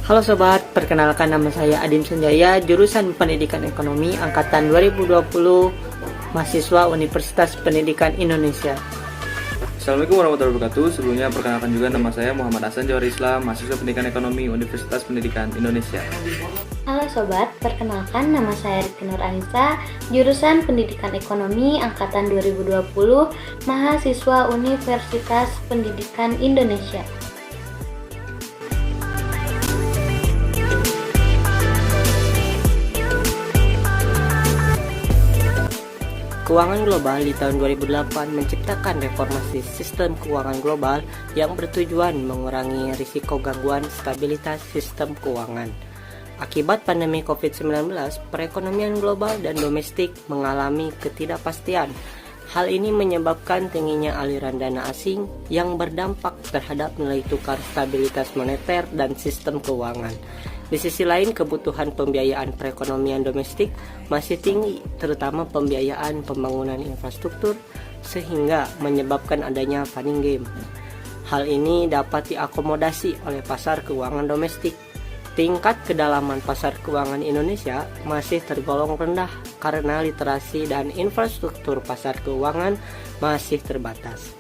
Halo sobat, perkenalkan nama saya Adim Sanjaya, jurusan Pendidikan Ekonomi angkatan 2020, mahasiswa Universitas Pendidikan Indonesia. Assalamualaikum warahmatullahi wabarakatuh. Sebelumnya perkenalkan juga nama saya Muhammad Hasan Jawhar Islam, mahasiswa Pendidikan Ekonomi Universitas Pendidikan Indonesia. Halo sobat, perkenalkan nama saya Riti Nur Anissa, jurusan Pendidikan Ekonomi angkatan 2020, mahasiswa Universitas Pendidikan Indonesia. Keuangan global di tahun 2008 menciptakan reformasi sistem keuangan global yang bertujuan mengurangi risiko gangguan stabilitas sistem keuangan. Akibat pandemi COVID-19, perekonomian global dan domestik mengalami ketidakpastian. Hal ini menyebabkan tingginya aliran dana asing yang berdampak terhadap nilai tukar, stabilitas moneter, dan sistem keuangan. Di sisi lain, kebutuhan pembiayaan perekonomian domestik masih tinggi, terutama pembiayaan pembangunan infrastruktur, sehingga menyebabkan adanya funding gap. Hal ini dapat diakomodasi oleh pasar keuangan domestik. Tingkat kedalaman pasar keuangan Indonesia masih tergolong rendah karena literasi dan infrastruktur pasar keuangan masih terbatas.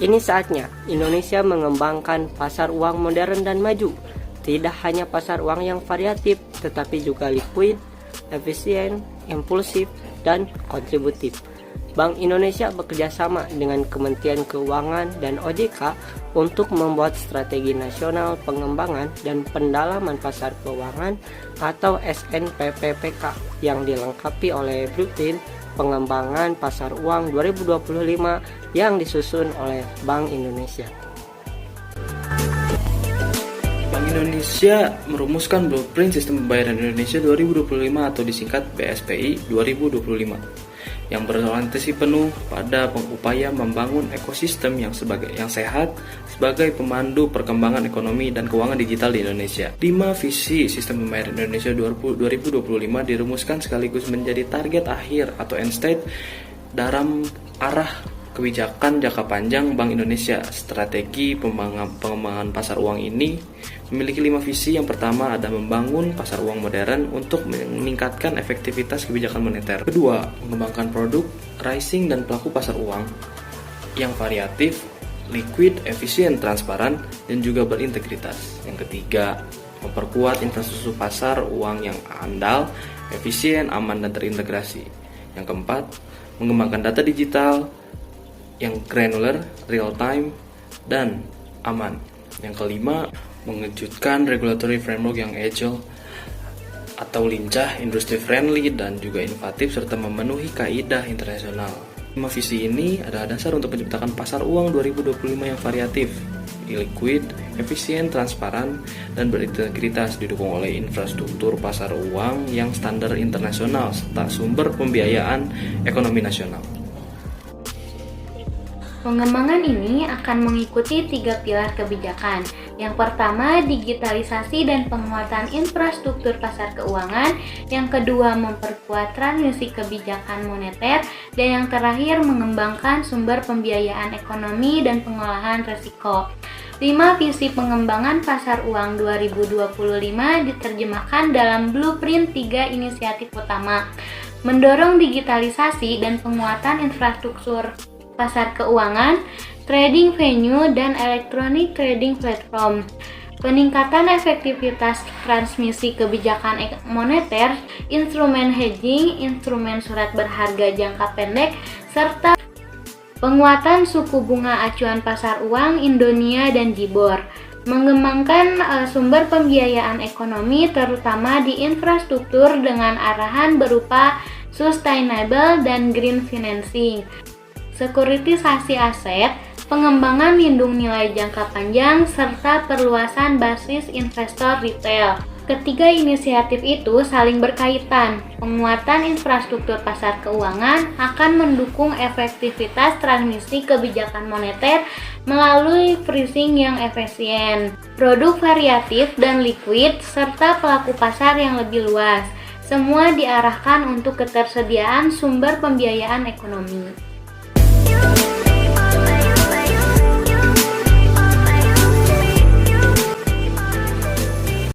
Ini saatnya Indonesia mengembangkan pasar uang modern dan maju. Tidak hanya pasar uang yang variatif, tetapi juga liquid, efisien, impulsif, dan kontributif. Bank Indonesia bekerjasama dengan Kementerian Keuangan dan OJK untuk membuat strategi nasional pengembangan dan pendalaman pasar keuangan atau SNPPPK yang dilengkapi oleh Blueprint Pengembangan Pasar Uang 2025 yang disusun oleh Bank Indonesia. Bank Indonesia merumuskan Blueprint Sistem Pembayaran Indonesia 2025 atau disingkat BSPI 2025 yang berorientasi penuh pada upaya membangun ekosistem yang sehat sebagai pemandu perkembangan ekonomi dan keuangan digital di Indonesia. 5 visi Sistem Pembayaran Indonesia 2025 dirumuskan sekaligus menjadi target akhir atau end state dalam arah kebijakan jangka panjang Bank Indonesia. Strategi pengembangan pasar uang ini memiliki 5 visi. Yang pertama adalah membangun pasar uang modern untuk meningkatkan efektivitas kebijakan moneter. Kedua, mengembangkan produk, pricing, dan pelaku pasar uang yang variatif, liquid, efisien, transparan, dan juga berintegritas. Yang ketiga, memperkuat infrastruktur pasar uang yang andal, efisien, aman, dan terintegrasi. Yang keempat, mengembangkan data digital yang granular, real time, dan aman. Yang kelima, mengejutkan regulatory framework yang agile atau lincah, industry friendly, dan juga inovatif, serta memenuhi kaidah internasional. 5 visi ini adalah dasar untuk menciptakan pasar uang 2025 yang variatif, liquid, efisien, transparan, dan berintegritas, didukung oleh infrastruktur pasar uang yang standar internasional serta sumber pembiayaan ekonomi nasional. Pengembangan ini akan mengikuti 3 pilar kebijakan. Yang pertama, digitalisasi dan penguatan infrastruktur pasar keuangan. Yang kedua, memperkuat transmisi kebijakan moneter. Dan yang terakhir, mengembangkan sumber pembiayaan ekonomi dan pengolahan risiko. 5 visi pengembangan pasar uang 2025 diterjemahkan dalam Blueprint 3 inisiatif utama. Mendorong digitalisasi dan penguatan infrastruktur pasar keuangan, trading venue, dan electronic trading platform. Peningkatan efektivitas transmisi kebijakan moneter, instrumen hedging, instrumen surat berharga jangka pendek, serta penguatan suku bunga acuan pasar uang Indonia dan JIBOR. Mengembangkan sumber pembiayaan ekonomi terutama di infrastruktur dengan arahan berupa sustainable dan green financing, sekuritisasi aset, pengembangan lindung nilai jangka panjang, serta perluasan basis investor retail. Ketiga inisiatif itu saling berkaitan. Penguatan infrastruktur pasar keuangan akan mendukung efektivitas transmisi kebijakan moneter melalui pricing yang efisien, produk variatif dan liquid, serta pelaku pasar yang lebih luas. Semua diarahkan untuk ketersediaan sumber pembiayaan ekonomi.